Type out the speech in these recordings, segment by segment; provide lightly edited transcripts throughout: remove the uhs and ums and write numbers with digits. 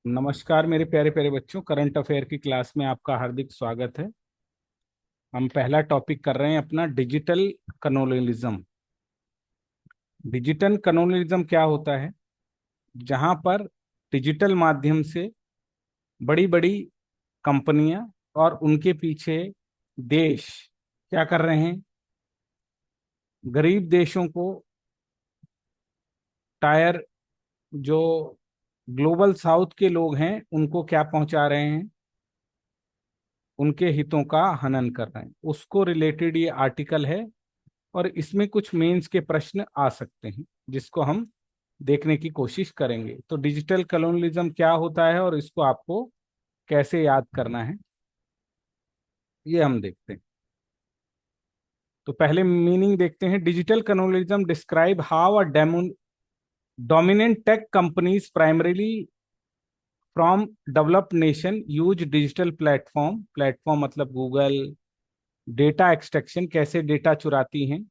नमस्कार मेरे प्यारे प्यारे बच्चों, करंट अफेयर की क्लास में आपका हार्दिक स्वागत है। हम पहला टॉपिक कर रहे हैं अपना डिजिटल कलोनियलिज्म। डिजिटल कलोनियलिज्म क्या होता है? जहां पर डिजिटल माध्यम से बड़ी बड़ी कंपनियां और उनके पीछे देश क्या कर रहे हैं? गरीब देशों को टायर जो ग्लोबल साउथ के लोग हैं उनको क्या पहुंचा रहे हैं? उनके हितों का हनन कर रहे हैं। उसको रिलेटेड ये आर्टिकल है और इसमें कुछ मेंस के प्रश्न आ सकते हैं जिसको हम देखने की कोशिश करेंगे। तो डिजिटल कलोनलिज्म क्या होता है और इसको आपको कैसे याद करना है, ये हम देखते हैं। तो पहले मीनिंग देखते हैं। Digital colonialism describe how a dominant tech companies primarily from developed nation use digital platform. Platform मतलब गूगल। डेटा एक्सट्रैक्शन, कैसे डेटा चुराती हैं।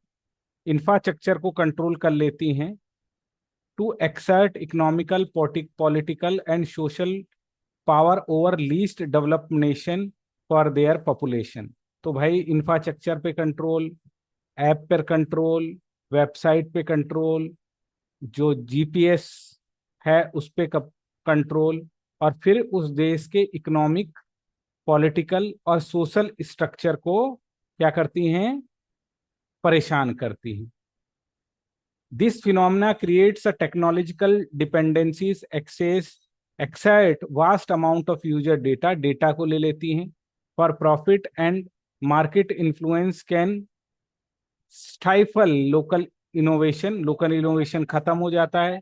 इंफ्रास्ट्रक्चर को कंट्रोल कर लेती हैं। To exert economical, political and social power over least developed nation for their population. तो भाई इंफ्रास्ट्रक्चर पे कंट्रोल, ऐप पर कंट्रोल, वेबसाइट पे कंट्रोल, जो जीपीएस है उस पे कंट्रोल, और फिर उस देश के इकोनॉमिक, पॉलिटिकल और सोशल स्ट्रक्चर को क्या करती हैं? परेशान करती हैं। This phenomena creates a technological dependencies, access, exert vast amount of user data, data को ले लेती हैं for profit, and market influence can stifle local innovation खत्म हो जाता है।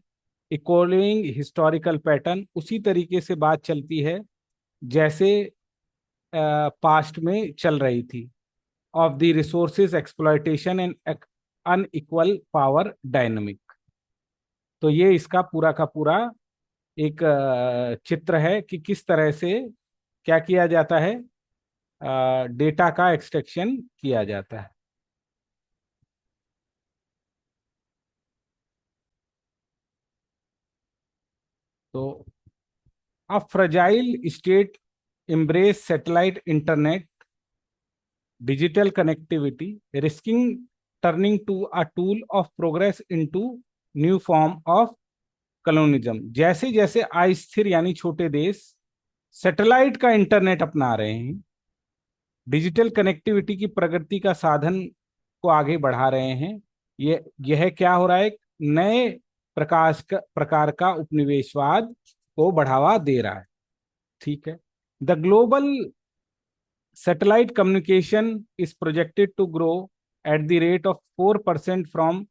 इक्वलिंग हिस्टोरिकल पैटर्न, उसी तरीके से बात चलती है जैसे पास्ट में चल रही थी। Of the resources exploitation and unequal power dynamic. तो ये इसका पूरा का पूरा एक चित्र है कि किस तरह से क्या किया जाता है, डेटा का एक्सट्रैक्शन किया जाता है। तो a fragile state embrace satellite internet, digital connectivity, risking turning to a tool of progress into new form of colonialism। जैसे जैसे अस्थिर यानी छोटे देश सैटेलाइट का इंटरनेट अपना रहे हैं, डिजिटल कनेक्टिविटी की प्रगति का साधन को आगे बढ़ा रहे हैं, यह क्या हो रहा है? नए प्रकार का उपनिवेशवाद को बढ़ावा दे रहा है। ठीक है। The global satellite communication is projected to grow at the rate of 4% from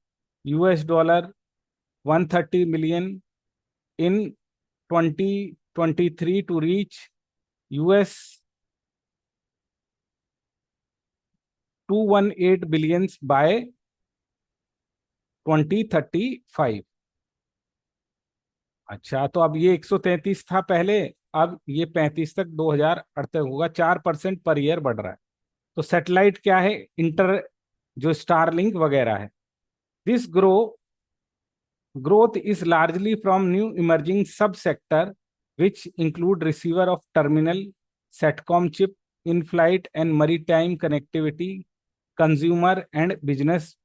$130 million in 2023 to reach US 218 billions by 2035। अच्छा, तो अब ये 133 था पहले, अब ये 35 तक 2038 होगा। 4% पर ईयर बढ़ रहा है। तो सैटेलाइट क्या है? इंटर जो स्टारलिंक वगैरह है। This growth is largely from new emerging subsector which include receiver of terminal, satcom chip, in-flight and maritime connectivity, consumer and business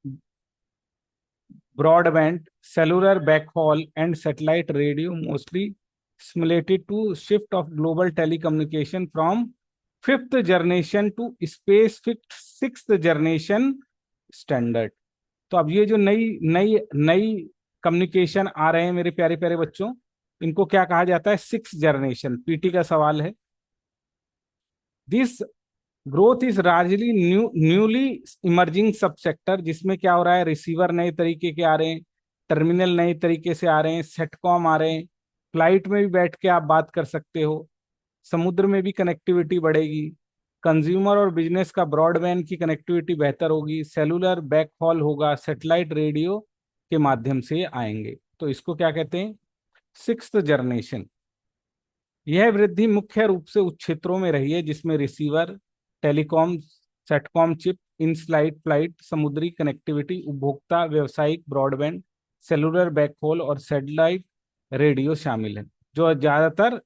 broadband, cellular backhaul and satellite radio, mostly stimulated to shift of global telecommunication from fifth generation to space sixth generation standard। तो अब ये जो नई नई नई communication आ रहे हैं मेरे प्यारे प्यारे बच्चों, इनको क्या कहा जाता है? Six generation. पीटी का सवाल है। This growth is largely newly emerging सब सेक्टर, जिसमें क्या हो रहा है? रिसीवर नए तरीके के आ रहे हैं, टर्मिनल नए तरीके से आ रहे हैं, सेटकॉम आ रहे हैं, फ्लाइट में भी बैठ के आप बात कर सकते हो, समुद्र में भी कनेक्टिविटी बढ़ेगी, कंज्यूमर और बिजनेस का ब्रॉडबैंड की कनेक्टिविटी बेहतर होगी, सेलुलर बैकहॉल होगा, सैटेलाइट रेडियो के माध्यम से आएंगे। तो इसको क्या कहते हैं? Sixth generation. यह वृद्धि मुख्य रूप से उस क्षेत्रों में रही है जिसमें receiver, telecom, sitcom chip, in flight, समुद्री कनेक्टिविटी, उपभोक्ता, व्यावसायिक ब्रॉडबैंड, सेलुलर बैकहोल और सैटेलाइट रेडियो शामिल है। जो ज्यादातर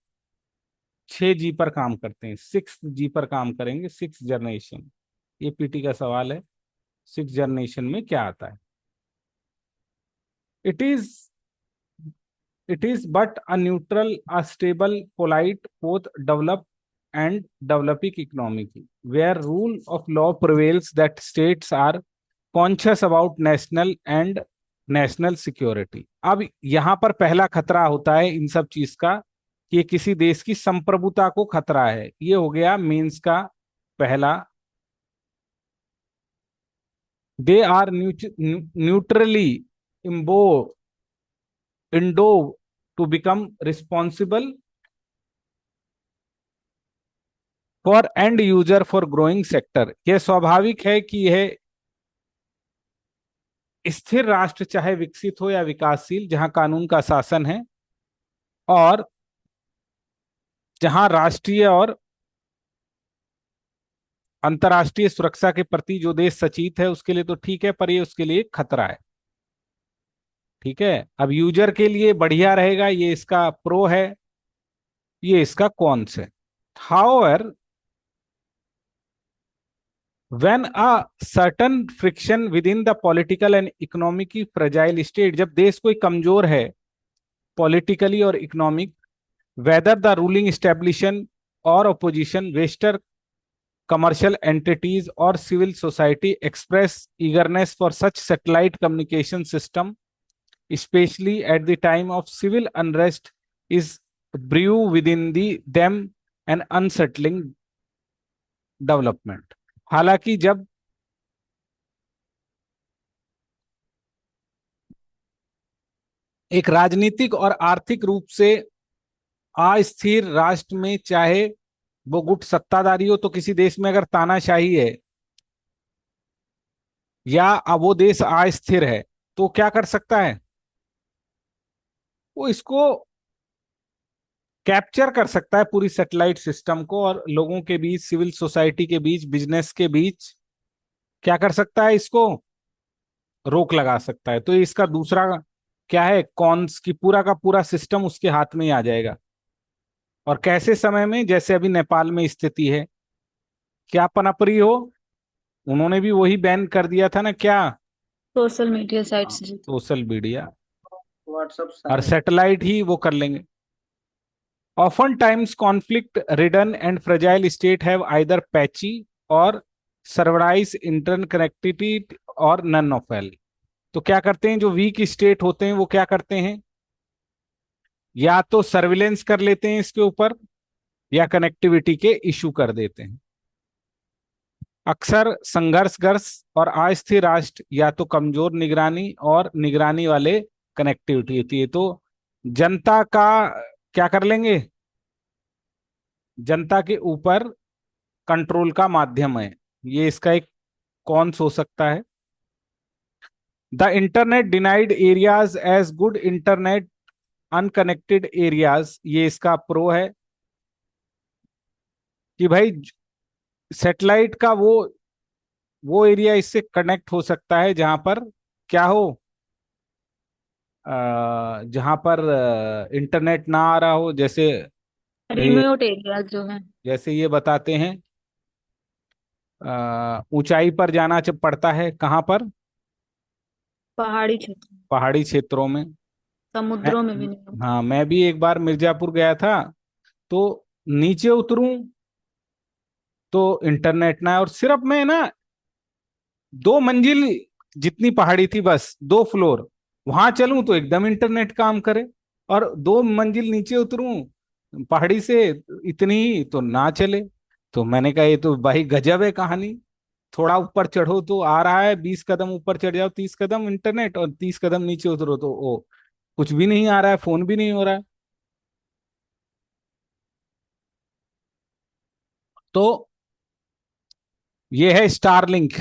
6G पर काम करते हैं, 6G पर काम करेंगे, 6th जनरेशन। ये पीटी का सवाल है, 6th जनरेशन में क्या आता है? It is It is but a neutral, a stable, polite, both developed and developing economy, where rule of law prevails, that states are conscious about national security। अब यहाँ पर पहला खतरा होता है इन सब चीज का, कि किसी देश की संप्रभुता को खतरा है। ये हो गया मेंस का पहला। दे आर न्यूट्रली इम्बो इंडो to become responsible for end user for growing sector. यह स्वाभाविक है कि यह स्थिर राष्ट्र, चाहे विकसित हो या विकासशील, जहां कानून का शासन है और जहां राष्ट्रीय और अंतर्राष्ट्रीय सुरक्षा के प्रति जो देश सचेत है उसके लिए तो ठीक है, पर ये उसके लिए खतरा है। ठीक है, अब यूजर के लिए बढ़िया रहेगा, ये इसका प्रो है, ये इसका कॉन्स है। However, when a certain friction within the political and economic fragile state, जब देश कोई कमजोर है पॉलिटिकली और economic, whether the ruling establishment or opposition, western commercial entities or civil society express eagerness for such satellite communication system, especially at the time of civil unrest, is brew within them an unsettling development। हालांकि जब एक राजनीतिक और आर्थिक रूप से अस्थिर राष्ट्र में, चाहे वो गुट सत्ताधारी हो, तो किसी देश में अगर तानाशाही है या वो देश अस्थिर है, तो क्या कर सकता है? वो इसको कैप्चर कर सकता है पूरी सैटेलाइट सिस्टम को, और लोगों के बीच, सिविल सोसाइटी के बीच, बिजनेस के बीच क्या कर सकता है? इसको रोक लगा सकता है। तो इसका दूसरा क्या है? कॉन्स, की पूरा का पूरा सिस्टम उसके हाथ में ही आ जाएगा। और कैसे समय में? जैसे अभी नेपाल में स्थिति है, क्या पनप रही हो, उन्होंने भी वही बैन कर दिया था ना, क्या? सोशल मीडिया साइट्स जी। सोशल मीडिया व्हाट्सएप और सारे। सैटेलाइट ही वो कर लेंगे। Often times conflict ridden and fragile state have either patchy और सर्वराइज इंटरकनेक्टिविटी और नन ऑफ एल। तो क्या करते हैं जो वीक स्टेट होते हैं, वो क्या करते हैं? या तो सर्विलेंस कर लेते हैं इसके ऊपर, या कनेक्टिविटी के इशू कर देते हैं। अक्सर संघर्षग्रस्त और अस्थिर राष्ट्र या तो कमजोर निगरानी और निगरानी वाले कनेक्टिविटी होती है। तो जनता का क्या कर लेंगे? जनता के ऊपर कंट्रोल का माध्यम है। ये इसका एक कौन हो सकता है? The internet denied areas as good internet unconnected areas. ये इसका प्रो है कि भाई सैटेलाइट का वो एरिया इससे कनेक्ट हो सकता है जहां पर क्या हो, जहां पर इंटरनेट ना आ रहा हो। रिमोट एरियाज जो है। जैसे ये बताते हैं, ऊंचाई पर जाना जब पड़ता है, कहाँ पर? पहाड़ी क्षेत्र। पहाड़ी क्षेत्रों में। मैं समुद्रों में भी नहीं होता। हाँ, मैं भी एक बार मिर्जापुर गया था, तो नीचे उतरूं तो इंटरनेट ना है, और सिर्फ मैं ना 2 मंजिल जितनी पहाड़ी थी, बस 2 फ्लोर, वहां चलूं तो एकदम इंटरनेट काम करे, और 2 मंजिल नीचे उतरूं पहाड़ी से, इतनी ही तो ना चले। तो मैंने कहा ये तो भाई गजब है कहानी। थोड़ा ऊपर चढ़ो तो आ रहा है, 20 कदम ऊपर चढ़ जाओ 30 कदम इंटरनेट, और 30 कदम नीचे उतरो तो ओ कुछ भी नहीं आ रहा है, फोन भी नहीं हो रहा है। तो ये है Starlink,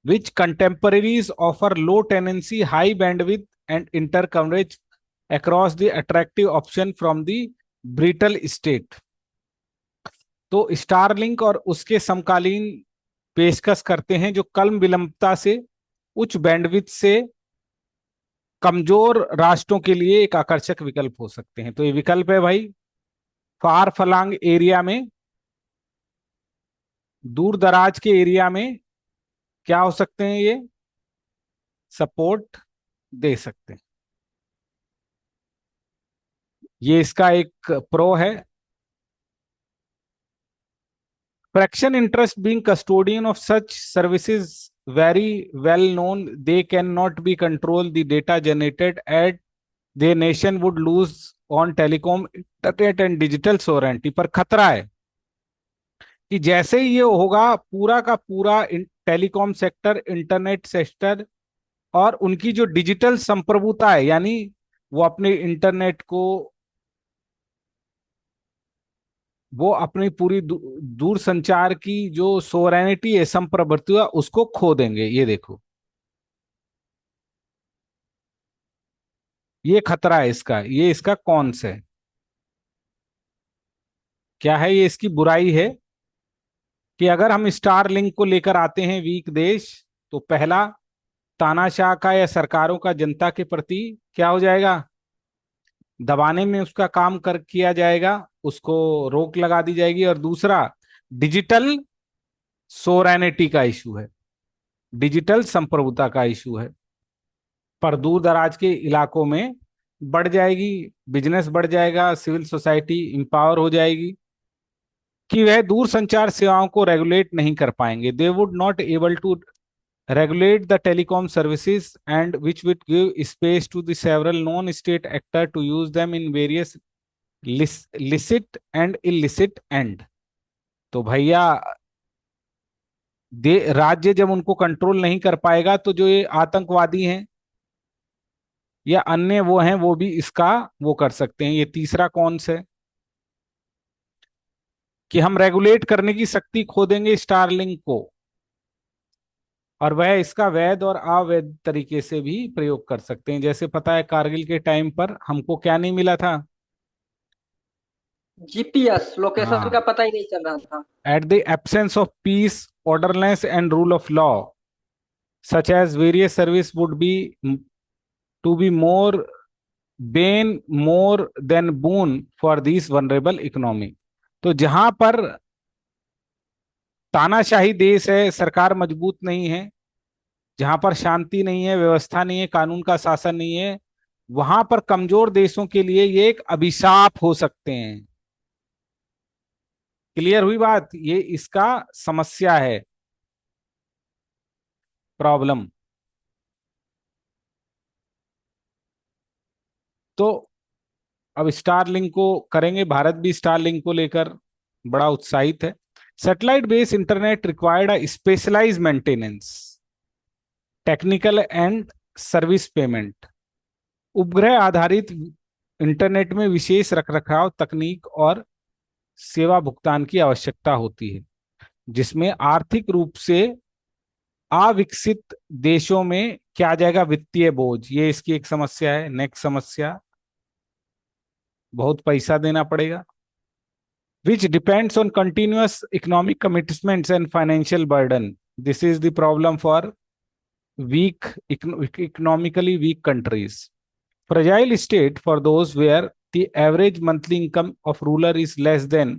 which contemporaries offer low tenancy, high bandwidth, and intercoverage across the attractive option from the brittle state। तो स्टारलिंक और उसके समकालीन पेशकश करते हैं जो कम विलंबता से, उच्च बैंडविड्थ से, कमजोर राष्ट्रों के लिए एक आकर्षक विकल्प हो सकते हैं। तो ये विकल्प है भाई फार फलांग एरिया में, दूर दराज के एरिया में क्या हो सकते हैं, ये सपोर्ट दे सकते हैं। ये इसका एक प्रो है। Fraction interest being custodian of such services very well known, they cannot be control the data generated at their nation would lose on telecom internet and digital sovereignty। पर खतरा है कि जैसे ही ये होगा, पूरा का पूरा टेलीकॉम सेक्टर, इंटरनेट सेक्टर और उनकी जो डिजिटल संप्रभुता है, यानी वो अपने इंटरनेट को, वो अपनी पूरी दूर संचार की जो सोवरेनिटी है, संप्रभुता, उसको खो देंगे। ये देखो, ये खतरा है इसका, ये इसका कौन सा है, क्या है ये इसकी बुराई है कि अगर हम स्टार लिंक को लेकर आते हैं वीक देश, तो पहला, तानाशाह का या सरकारों का जनता के प्रति क्या हो जाएगा, दबाने में उसका काम कर किया जाएगा, उसको रोक लगा दी जाएगी। और दूसरा, डिजिटल सोवरेनिटी का इशू है, डिजिटल संप्रभुता का इशू है, पर दूर दराज के इलाकों में बढ़ जाएगी, बिजनेस बढ़ जाएगा, सिविल सोसाइटी इंपावर हो जाएगी कि वह दूर संचार सेवाओं को रेगुलेट नहीं कर पाएंगे। They would not able to regulate the telecom services, and which would give space to the several non-state actor to use them in various licit and illicit end। तो भैया, दे राज्य जब उनको कंट्रोल नहीं कर पाएगा, तो जो ये आतंकवादी हैं या अन्य वो हैं, वो भी इसका वो कर सकते हैं। ये तीसरा कौन से, कि हम रेगुलेट करने की शक्ति खो देंगे स्टारलिंक को, और वह इसका वैध और अवैध तरीके से भी प्रयोग कर सकते हैं। जैसे पता है, कारगिल के टाइम पर हमको क्या नहीं मिला था, जीपीएस लोकेशन हाँ, का पता ही नहीं चल रहा था। At the absence of peace, orderness and rule of law, such as various service would be to be more bane more than boon for this vulnerable economy. तो जहां पर तानाशाही देश है, सरकार मजबूत नहीं है, जहां पर शांति नहीं है, व्यवस्था नहीं है, कानून का शासन नहीं है, वहां पर कमजोर देशों के लिए ये एक अभिशाप हो सकते हैं। क्लियर हुई बात, ये इसका समस्या है, प्रॉब्लम। तो अब स्टारलिंक को करेंगे, भारत भी स्टारलिंक को लेकर बड़ा उत्साहित है। Satellite based internet required a specialised maintenance, technical and service payment. उपग्रह आधारित इंटरनेट में विशेष रखरखाव तकनीक और सेवा भुगतान की आवश्यकता होती है, जिसमें आर्थिक रूप से अविकसित देशों में क्या आ जाएगा, वित्तीय बोझ, ये इसकी एक समस्या है। नेक्स्ट समस्या, बहुत पैसा देना पड़ेगा, which depends on continuous economic commitments and financial burden। This is the problem for weak, economically weak countries। Fragile state for those where the average monthly income of ruler is less than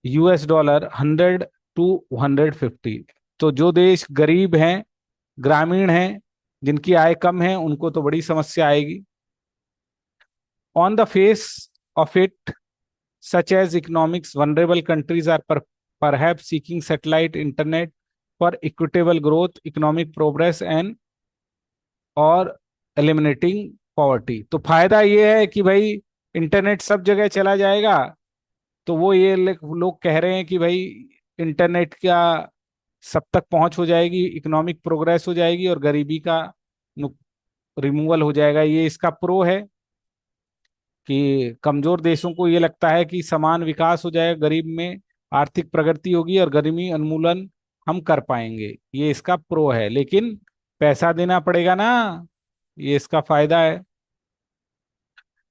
US $100 to 150। तो जो देश गरीब हैं, ग्रामीण हैं, जिनकी आय कम है, उनको तो बड़ी समस्या आएगी। On the face of it, such as economics vulnerable countries are perhaps seeking satellite internet for equitable growth, economic progress and और eliminating poverty। तो फायदा ये है कि भाई इंटरनेट सब जगह चला जाएगा, तो वो ये लोग कह रहे हैं कि भाई इंटरनेट का सब तक पहुंच हो जाएगी, इकोनॉमिक प्रोग्रेस हो जाएगी और गरीबी का रिमूवल हो जाएगा। ये इसका प्रो है कि कमजोर देशों को ये लगता है कि समान विकास हो जाएगा, गरीब में आर्थिक प्रगति होगी और गरीबी उन्मूलन हम कर पाएंगे। ये इसका प्रो है, लेकिन पैसा देना पड़ेगा ना, ये इसका फायदा है।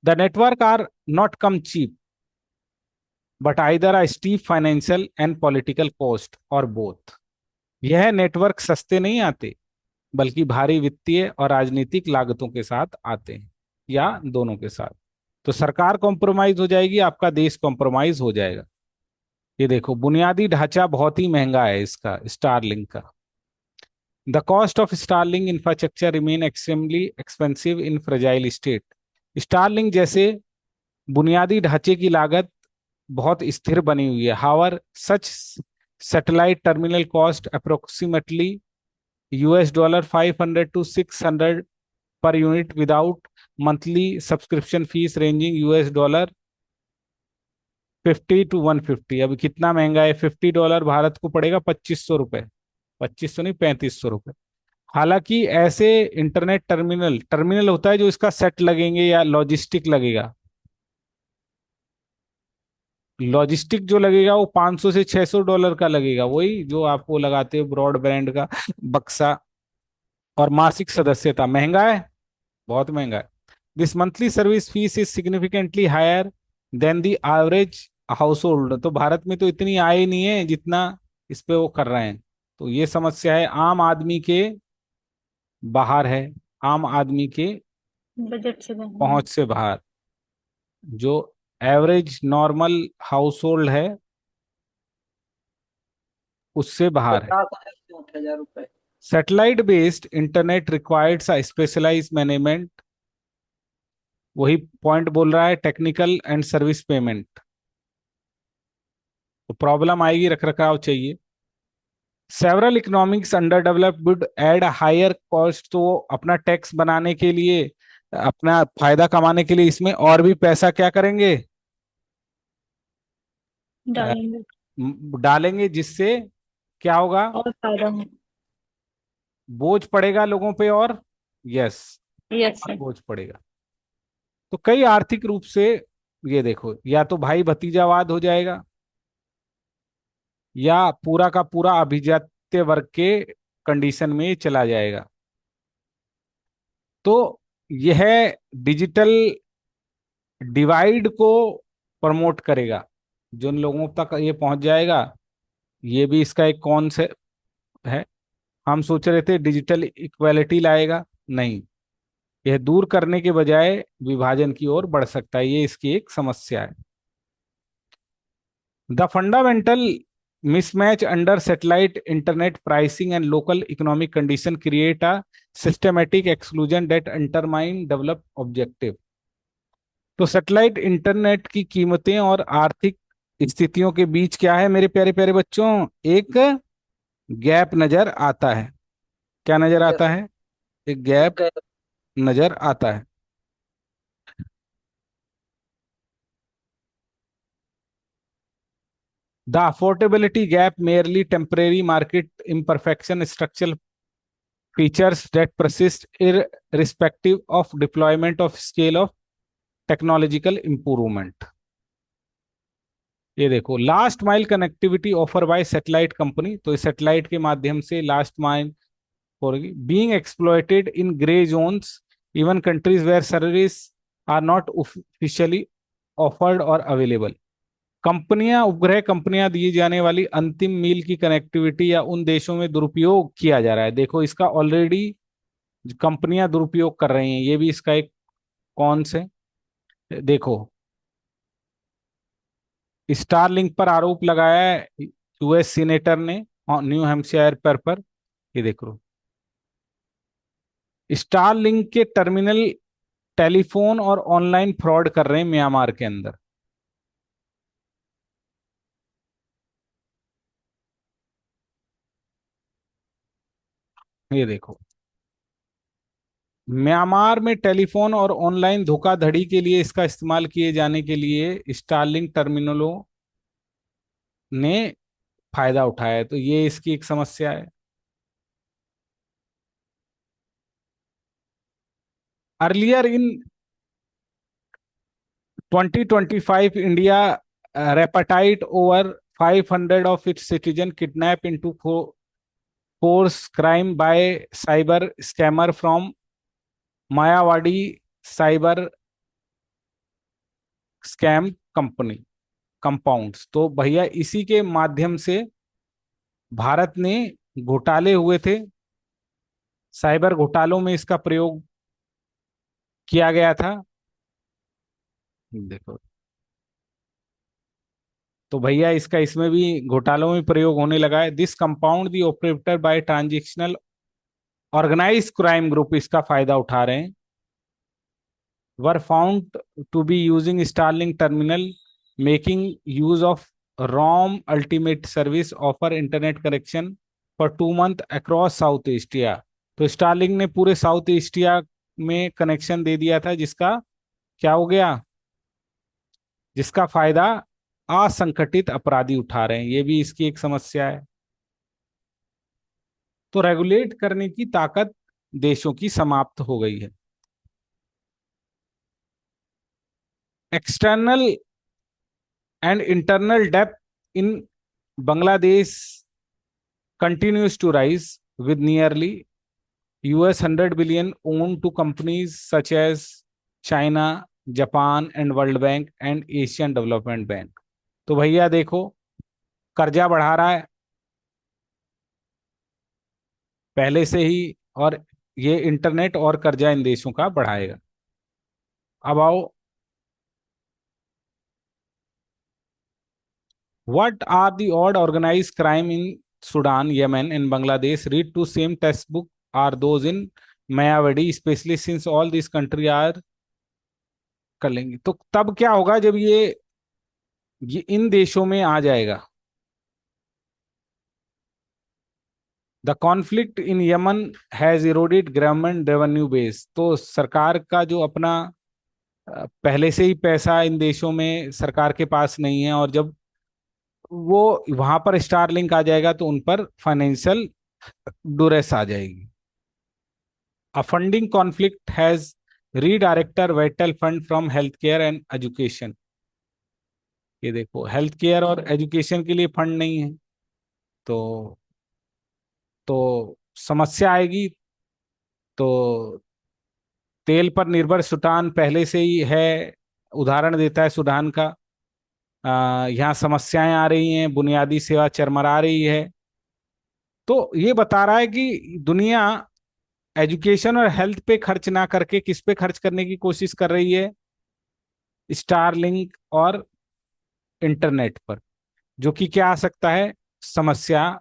The network are not come cheap but either a steep financial and political cost or both. यह नेटवर्क सस्ते नहीं आते, बल्कि भारी वित्तीय और राजनीतिक लागतों के साथ आते हैं, या दोनों के साथ। तो सरकार कॉम्प्रोमाइज हो जाएगी, आपका देश कॉम्प्रोमाइज हो जाएगा। ये देखो, बुनियादी ढांचा बहुत ही महंगा है इसका, स्टारलिंक का। The cost of Starlink infrastructure remain extremely expensive in fragile state. Starlink जैसे बुनियादी ढांचे की लागत बहुत स्थिर बनी हुई है। However such satellite terminal cost approximately $500 to $600 per unit without monthly subscription fees ranging $50 to $150। अभी कितना महंगा है, $50 भारत को पड़ेगा $2500, 2500 नहीं, $3500। हालांकि ऐसे इंटरनेट टर्मिनल, टर्मिनल होता है जो इसका सेट लगेंगे या लॉजिस्टिक लगेगा, लॉजिस्टिक जो लगेगा वो $500 से $600 का लगेगा, वही जो आपको लगाते हो ब्रॉडबैंड का बक्सा। और मासिक सदस्यता महंगा है, बहुत महंगा है। This monthly service fees is significantly higher than the average household. तो भारत में तो इतनी आय ही नहीं है जितना इस पे वो कर रहे हैं। तो ये समस्या है, आम आदमी के बाहर है, आम आदमी के बजट से बाहर है। पहुंच से बाहर। जो एवरेज नॉर्मल हाउस होल्ड है उससे बाहर है। 50,000 से 60,000 रुपए। Satellite based internet requires a specialised management, वही पॉइंट बोल रहा है, टेक्निकल एंड सर्विस पेमेंट। तो प्रॉब्लम आएगी, रख रखाव चाहिए। Several economics under developed would add higher cost. तो अपना टैक्स बनाने के लिए, अपना फायदा कमाने के लिए इसमें और भी पैसा क्या करेंगे, अ, डालेंगे डालेंगे, जिससे क्या होगा, और फायदा हो। बोझ पड़ेगा लोगों पे। और यस, यस और सर। बोझ पड़ेगा। तो कई आर्थिक रूप से, ये देखो, या तो भाई भतीजावाद हो जाएगा, या पूरा का पूरा अभिजात्य वर्ग के कंडीशन में चला जाएगा। तो यह डिजिटल डिवाइड को प्रमोट करेगा, जिन लोगों तक ये पहुंच जाएगा। ये भी इसका एक कौन से है। हम सोच रहे थे डिजिटल इक्वालिटी लाएगा, नहीं, यह दूर करने के बजाय विभाजन की ओर बढ़ सकता है, ये इसकी एक समस्या है। The fundamental mismatch under satellite internet pricing and local economic condition create a systematic exclusion that undermine develop objective। तो सैटेलाइट इंटरनेट की कीमतें और आर्थिक स्थितियों के बीच क्या है मेरे प्यारे प्यारे बच्चों, एक गैप नजर आता है। क्या नजर यस। आता है, एक गैप नजर आता है। The affordability gap merely temporary market imperfection, structural features that persist irrespective of deployment of scale of technological improvement। ये देखो, last mile connectivity offer by satellite company. तो इस सैटेलाइट के माध्यम से लास्ट माइल होगी, being exploited in grey zones even countries where service are not officially offered or available. कंपनियां, उपग्रह कंपनियां दिए जाने वाली अंतिम मील की कनेक्टिविटी या उन देशों में दुरुपयोग किया जा रहा है। देखो, इसका ऑलरेडी कंपनियां दुरुपयोग कर रही हैं, ये भी इसका एक कौन से। देखो, स्टारलिंक पर आरोप लगाया है यूएस सीनेटर ने न्यू हैम्पशायर पर। ये देखो, स्टारलिंक के टर्मिनल टेलीफोन और ऑनलाइन फ्रॉड कर रहे हैं म्यांमार के अंदर। ये देखो, म्यांमार में टेलीफोन और ऑनलाइन धोखाधड़ी के लिए इसका इस्तेमाल किए जाने के लिए स्टारलिंक टर्मिनलों ने फायदा उठाया है। तो ये इसकी एक समस्या है। Earlier in 2025 India repatriate over 500 of its citizen kidnap into force crime by cyber scammer from Myawaddy cyber scam company compounds. तो भैया इसी के माध्यम से भारत ने घोटाले हुए थे, साइबर घोटालों में इसका प्रयोग किया गया था। देखो, तो भैया इसका इसमें भी घोटालों में प्रयोग होने लगा है। This compound the operator by transactional organise crime group इसका फायदा उठा रहे हैं। Were found to be using Starlink terminal making use of roam ultimate service offer internet connection for 2 month across South Asia. तो स्टारलिंक ने पूरे South Asia में connection दे दिया था, जिसका क्या हो गया, जिसका फायदा असंगठित अपराधी उठा रहे हैं। ये भी इसकी एक समस्या है। तो रेगुलेट करने की ताकत देशों की समाप्त हो गई है। External and internal depth in Bangladesh continues to rise with nearly US $100 billion owned to companies such as China, Japan and world bank and Asian development bank. तो भैया देखो, कर्जा बढ़ा रहा है पहले से ही, और ये इंटरनेट और कर्जा इन देशों का बढ़ाएगा। अब आओ, what are the odd organised crime in Sudan, Yemen, and Bangladesh? Read to same textbook are those in Mayawadi, especially since all these country are कर लेंगे। तो तब क्या होगा जब ये इन देशों में आ जाएगा। The conflict in Yemen has eroded government revenue base. तो सरकार का जो अपना पहले से ही पैसा इन देशों में सरकार के पास नहीं है, और जब वो वहां पर स्टारलिंक आ जाएगा तो उन पर फाइनेंशियल दुरेस आ जाएगी। A funding conflict has redirected vital fund from health care and education. ये देखो, हेल्थ केयर और एजुकेशन के लिए फंड नहीं है, तो समस्या आएगी। तो तेल पर निर्भर सूडान पहले से ही है, उदाहरण देता है सूडान का। यहाँ समस्याएं आ रही हैं, बुनियादी सेवा चरमरा रही है। तो ये बता रहा है कि दुनिया एजुकेशन और हेल्थ पे खर्च ना करके किस पे खर्च करने की कोशिश कर रही है, स्टारलिंक और इंटरनेट पर, जो कि क्या आ सकता है, समस्या,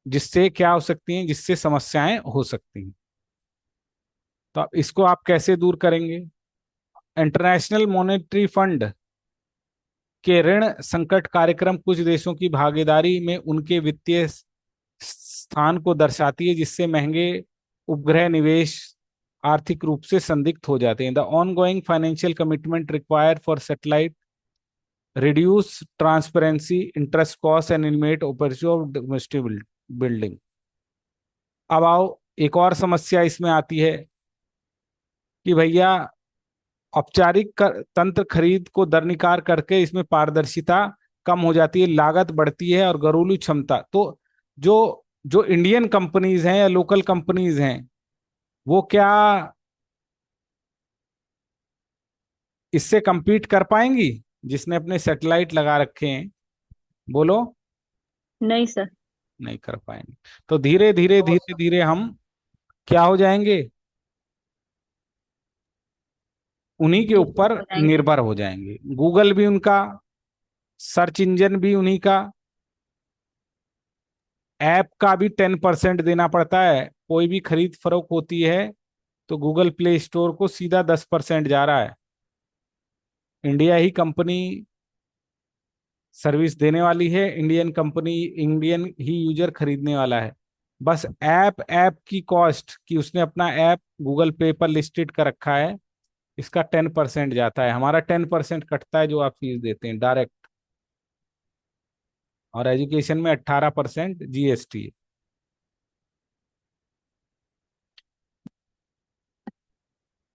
जिससे क्या हो सकती हैं, जिससे समस्याएं हो सकती हैं। तो अब इसको आप कैसे दूर करेंगे? इंटरनेशनल मॉनेटरी फंड के ऋण संकट कार्यक्रम कुछ देशों की भागीदारी में उनके वित्तीय स्थान को दर्शाती है, जिससे महंगे उपग्रह निवेश आर्थिक रूप से संदिग्ध हो जाते हैं। The on going financial commitment required for satellite reduce transparency interest cost and inmate operation of domestic building. अब आओ, एक और समस्या इसमें आती है कि भैया तंत्र खरीद को दरनिकार करके इसमें पारदर्शिता कम हो जाती है, लागत बढ़ती है और घरेलू क्षमता। तो जो जो इंडियन कंपनीज हैं या लोकल कंपनीज हैं, वो क्या इससे compete कर पाएंगी, जिसने अपने सैटेलाइट लगा रखे हैं? बोलो। नहीं सर। नहीं कर पाएंगे। तो धीरे धीरे तो धीरे धीरे हम क्या हो जाएंगे, उन्हीं के डिफरेंट ऊपर हो जाएंगे। निर्भर हो जाएंगे। गूगल भी उनका, सर्च इंजन भी उन्हीं का, ऐप का भी 10% देना पड़ता है। कोई भी खरीद फरोख्त होती है तो गूगल प्ले स्टोर को सीधा 10% जा रहा है। इंडिया ही कंपनी सर्विस देने वाली है, इंडियन कंपनी, इंडियन ही यूजर खरीदने वाला है। बस ऐप ऐप की कॉस्ट कि उसने अपना ऐप गूगल पे पर लिस्टेड कर रखा है, इसका 10% जाता है। हमारा 10% कटता है जो आप फीस देते हैं डायरेक्ट, और एजुकेशन में 18% जीएसटी है।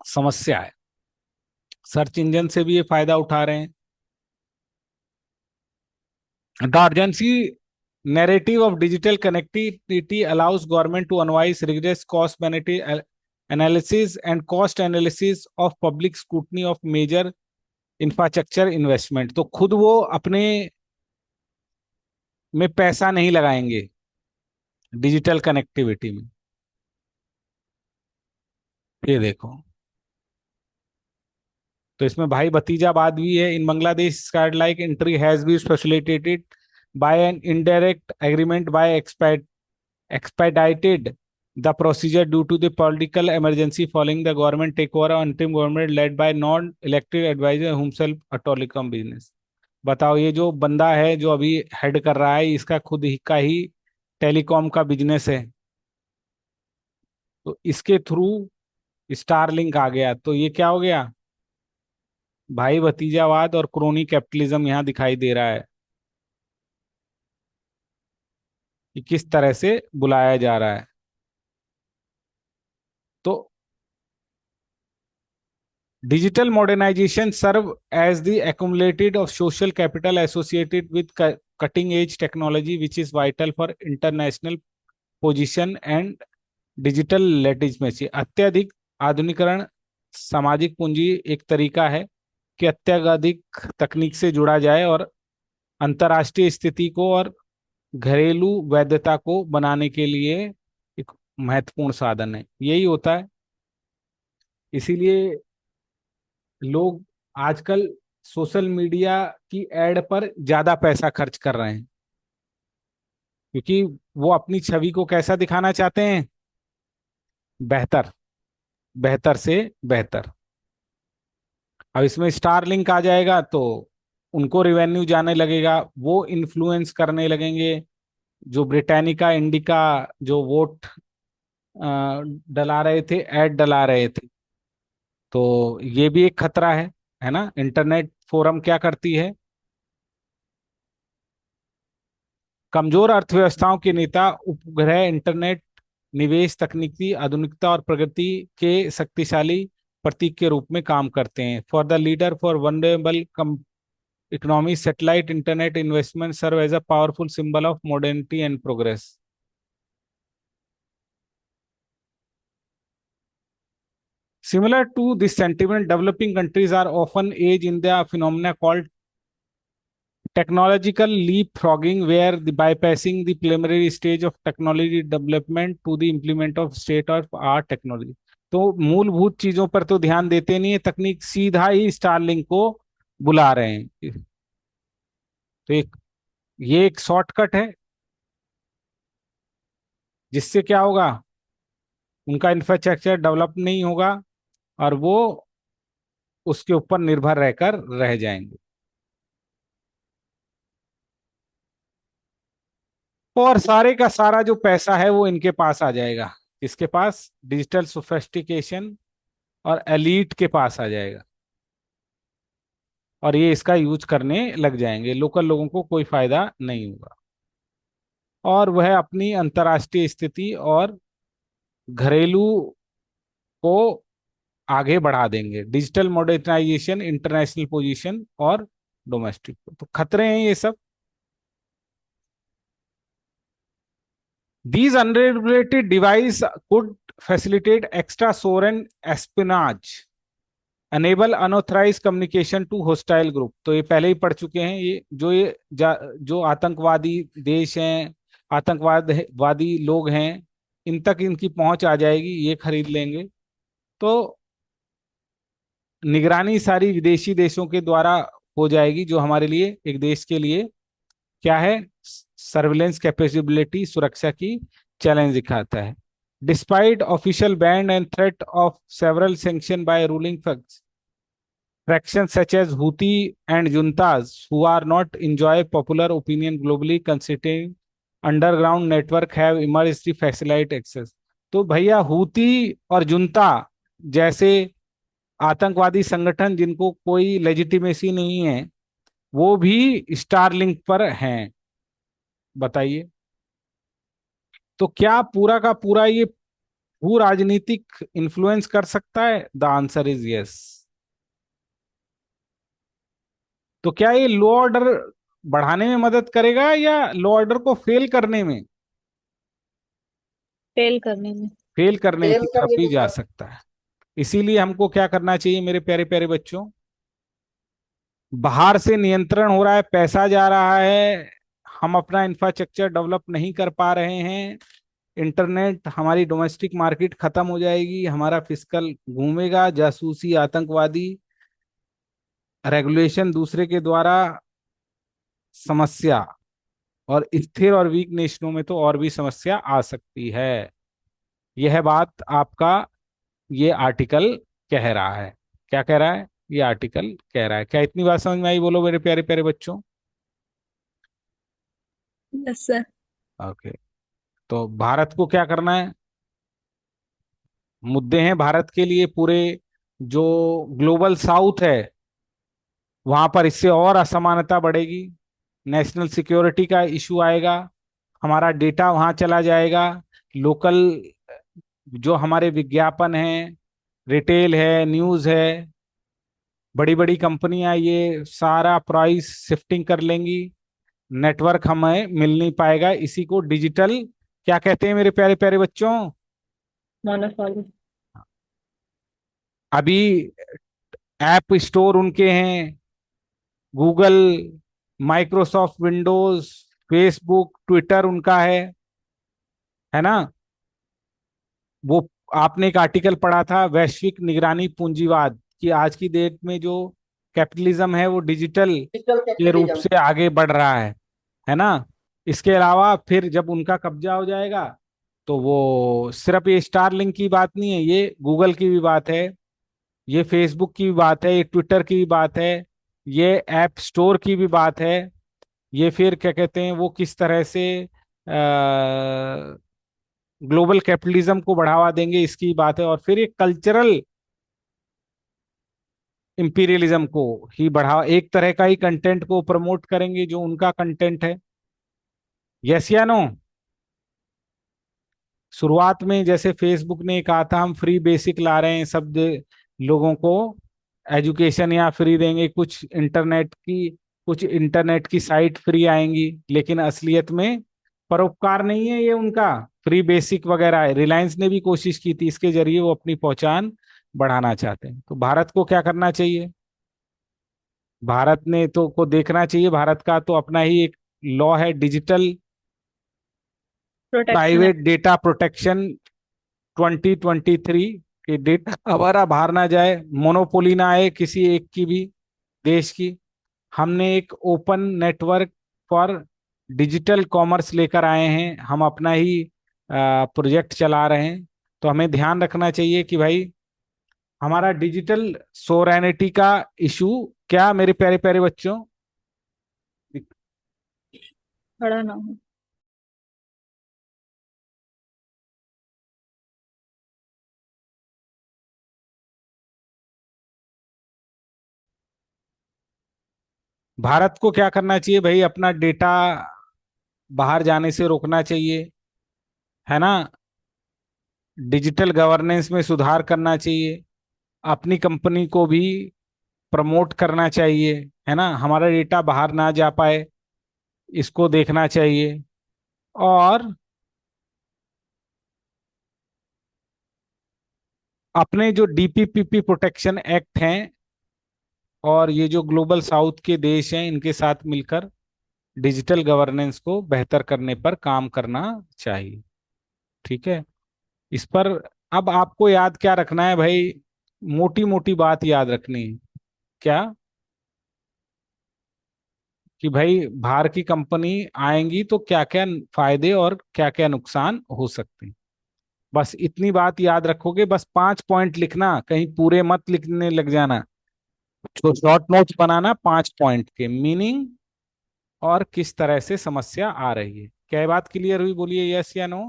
समस्या है। सर्च इंजन से भी ये फायदा उठा रहे हैं। The urgency narrative of digital connectivity allows government to analyze rigorous cost benefit analysis and cost analysis of public scrutiny of major infrastructure investment। तो खुद वो अपने में पैसा नहीं लगाएंगे डिजिटल कनेक्टिविटी में। ये देखो, तो इसमें भाई भतीजावाद भी है। In Bangladesh card like entry has been facilitated by an indirect agreement by expedited the procedure due to the political emergency following the government takeover of interim government led by non-elected advisor himself a telecom business। बताओ, ये जो बंदा है जो अभी head कर रहा है, इसका खुद ही का ही टेलीकॉम का बिजनेस है। तो इसके थ्रू स्टारलिंक आ गया। तो ये क्या हो गया? भाई भतीजावाद और क्रोनी कैपिटलिज्म यहाँ दिखाई दे रहा है कि किस तरह से बुलाया जा रहा है। तो digital modernization serve as the accumulated of social capital associated with cutting edge technology which is vital for international position and digital legitimacy। अत्यधिक आधुनिकरण सामाजिक पूंजी एक तरीका है कि अत्यधिक तकनीक से जुड़ा जाए और अंतर्राष्ट्रीय स्थिति को और घरेलू वैधता को बनाने के लिए एक महत्वपूर्ण साधन है। यही होता है। इसीलिए लोग आजकल सोशल मीडिया की एड पर ज्यादा पैसा खर्च कर रहे हैं, क्योंकि वो अपनी छवि को कैसा दिखाना चाहते हैं? बेहतर, बेहतर से बेहतर। अब इसमें स्टार लिंक आ जाएगा तो उनको रिवेन्यू जाने लगेगा, वो इन्फ्लुएंस करने लगेंगे। जो ब्रिटानिका इंडिका जो वोट डला रहे थे, एड डला रहे थे, तो ये भी एक खतरा है ना। इंटरनेट फोरम क्या करती है? कमजोर अर्थव्यवस्थाओं के नेता उपग्रह इंटरनेट निवेश तकनीकी आधुनिकता और प्रगति के शक्तिशाली प्रतीक के रूप में काम करते हैं। For the leader for vulnerable economy satellite internet investment serve as a powerful symbol of modernity and progress. Similar to this sentiment, developing countries are often engaged in the phenomena called technological leapfrogging, where the bypassing the preliminary stage of technology development to the implement of state of art technology। तो मूलभूत चीजों पर तो ध्यान देते नहीं है तकनीक, सीधा ही स्टारलिंक को बुला रहे हैं। तो ये एक शॉर्टकट है जिससे क्या होगा? उनका इंफ्रास्ट्रक्चर डेवलप नहीं होगा और वो उसके ऊपर निर्भर रहकर रह जाएंगे। और सारे का सारा जो पैसा है वो इनके पास आ जाएगा। इसके पास डिजिटल सोफिस्टिकेशन और एलीट के पास आ जाएगा और ये इसका यूज करने लग जाएंगे। लोकल लोगों को कोई फायदा नहीं होगा और वह अपनी अंतर्राष्ट्रीय स्थिति और घरेलू को आगे बढ़ा देंगे। डिजिटल मॉडर्नाइजेशन, इंटरनेशनल पोजीशन और डोमेस्टिक। तो खतरे हैं ये सब। These unregulated devices could facilitate extra sovereign espionage, enable unauthorized communication to hostile group। तो ये पहले ही पढ़ चुके हैं। जो आतंकवादी देश हैं, आतंकवादी लोग हैं, इन तक इनकी पहुंच आ जाएगी, ये खरीद लेंगे। तो निगरानी सारी विदेशी देशों के द्वारा हो जाएगी, जो हमारे लिए, एक देश के लिए क्या है? सर्विलेंस कैपेबिलिटी, सुरक्षा की चैलेंज दिखाता है। Despite official ban and threat of several sanction bye ruling fractions such as Houthi and juntas who are not enjoy popular opinion globally, considering underground network have emerged to facilitate access। तो भैया Houthi और जुंता जैसे आतंकवादी संगठन जिनको कोई legitimacy नहीं है, वो भी स्टारलिंक पर हैं। बताइए, तो क्या पूरा का पूरा ये भू राजनीतिक इन्फ्लुएंस कर सकता है? The answer is yes. तो क्या ये लॉ ऑर्डर बढ़ाने में मदद करेगा या लॉ ऑर्डर को फेल करने में? फेल करने में। फेल करने फेल की कर तरफ भी जा देगा। सकता है। इसीलिए हमको क्या करना चाहिए मेरे प्यारे प्यारे बच्चों? बाहर से नियंत्रण हो रहा है, पैसा जा रहा है, हम अपना इंफ्रास्ट्रक्चर डेवलप नहीं कर पा रहे हैं, इंटरनेट, हमारी डोमेस्टिक मार्केट खत्म हो जाएगी, हमारा फिस्कल घूमेगा, जासूसी, आतंकवादी रेगुलेशन दूसरे के द्वारा समस्या, और स्थिर और वीक नेशनों में तो और भी समस्या आ सकती है। यह बात आपका ये आर्टिकल कह रहा है। क्या कह रहा है? ये आर्टिकल कह रहा है। क्या इतनी बात समझ में आई? बोलो मेरे प्यारे प्यारे बच्चों। Yes sir. ओके। तो भारत को क्या करना है? मुद्दे हैं भारत के लिए पूरे। जो ग्लोबल साउथ है वहां पर इससे और असमानता बढ़ेगी, नेशनल सिक्योरिटी का इशू आएगा, हमारा डेटा वहां चला जाएगा, लोकल जो हमारे विज्ञापन है, रिटेल है, न्यूज है, बड़ी बड़ी कंपनियां ये सारा प्राइस शिफ्टिंग कर लेंगी, नेटवर्क हमें मिल नहीं पाएगा। इसी को डिजिटल क्या कहते हैं मेरे प्यारे प्यारे बच्चों? मोनोपोली। अभी ऐप स्टोर उनके हैं, Google, Microsoft Windows, Facebook, Twitter उनका है ना? वो आपने एक आर्टिकल पढ़ा था, वैश्विक निगरानी पूंजीवाद, कि आज की डेट में जो कैपिटलिज्म है वो डिजिटल डिजिटल के रूप कैपिटलिज्म। से आगे बढ़ रहा है ना? इसके अलावा फिर जब उनका कब्जा हो जाएगा तो वो सिर्फ ये स्टारलिंक की बात नहीं है, ये गूगल की भी बात है, ये फेसबुक की भी बात है, ये ट्विटर की भी बात है, ये ऐप स्टोर की भी बात है। ये फिर क्या कहते हैं, वो किस तरह से ग्लोबल कैपिटलिज्म को बढ़ावा देंगे इसकी बात है। और फिर ये कल्चरल इंपीरियलिज्म को ही बढ़ावा, एक तरह का ही कंटेंट को प्रमोट करेंगे जो उनका कंटेंट है। यस या नो? शुरुआत में जैसे फेसबुक ने कहा था हम फ्री बेसिक ला रहे हैं, सब लोगों को एजुकेशन या फ्री देंगे, कुछ इंटरनेट की साइट फ्री आएंगी, लेकिन असलियत में परोपकार नहीं है ये उनका। फ्री बेसिक वगैरह है, रिलायंस ने भी कोशिश की थी, इसके जरिए वो अपनी पहचान बढ़ाना चाहते हैं। तो भारत को क्या करना चाहिए? भारत ने तो को देखना चाहिए, भारत का तो अपना ही एक लॉ है, digital protection private act. Data protection 2023, कि डेटा हमारा बाहर ना जाए, मोनोपोली ना आए किसी एक की भी देश की। हमने एक open network for digital commerce लेकर आए हैं, हम अपना ही प्रोजेक्ट चला रहे हैं। तो हमें ध्यान रखना चाहिए कि भाई हमारा डिजिटल सोवरेनिटी का इशू क्या मेरे प्यारे प्यारे बच्चों? खड़ा ना हो। भारत को क्या करना चाहिए भाई? अपना डेटा बाहर जाने से रोकना चाहिए, है ना? डिजिटल गवर्नेंस में सुधार करना चाहिए, अपनी कंपनी को भी प्रमोट करना चाहिए, है ना? हमारा डेटा बाहर ना जा पाए, इसको देखना चाहिए। और अपने जो डीपीपीपी प्रोटेक्शन एक्ट हैं और ये जो ग्लोबल साउथ के देश हैं इनके साथ मिलकर डिजिटल गवर्नेंस को बेहतर करने पर काम करना चाहिए। ठीक है? इस पर अब आपको याद क्या रखना है भाई? मोटी मोटी बात याद रखनी है। क्या? कि भाई बाहर की कंपनी आएंगी तो क्या क्या फायदे और क्या क्या नुकसान हो सकते हैं, बस इतनी बात याद रखोगे। बस 5 पॉइंट लिखना, कहीं पूरे मत लिखने लग जाना। तो शॉर्ट नोट्स बनाना 5 पॉइंट के, मीनिंग और किस तरह से समस्या आ रही है। क्या ये बात क्लियर हुई? बोलिए यस या no.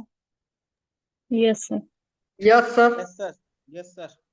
Yes sir. Yes sir. Yes sir. Yes sir.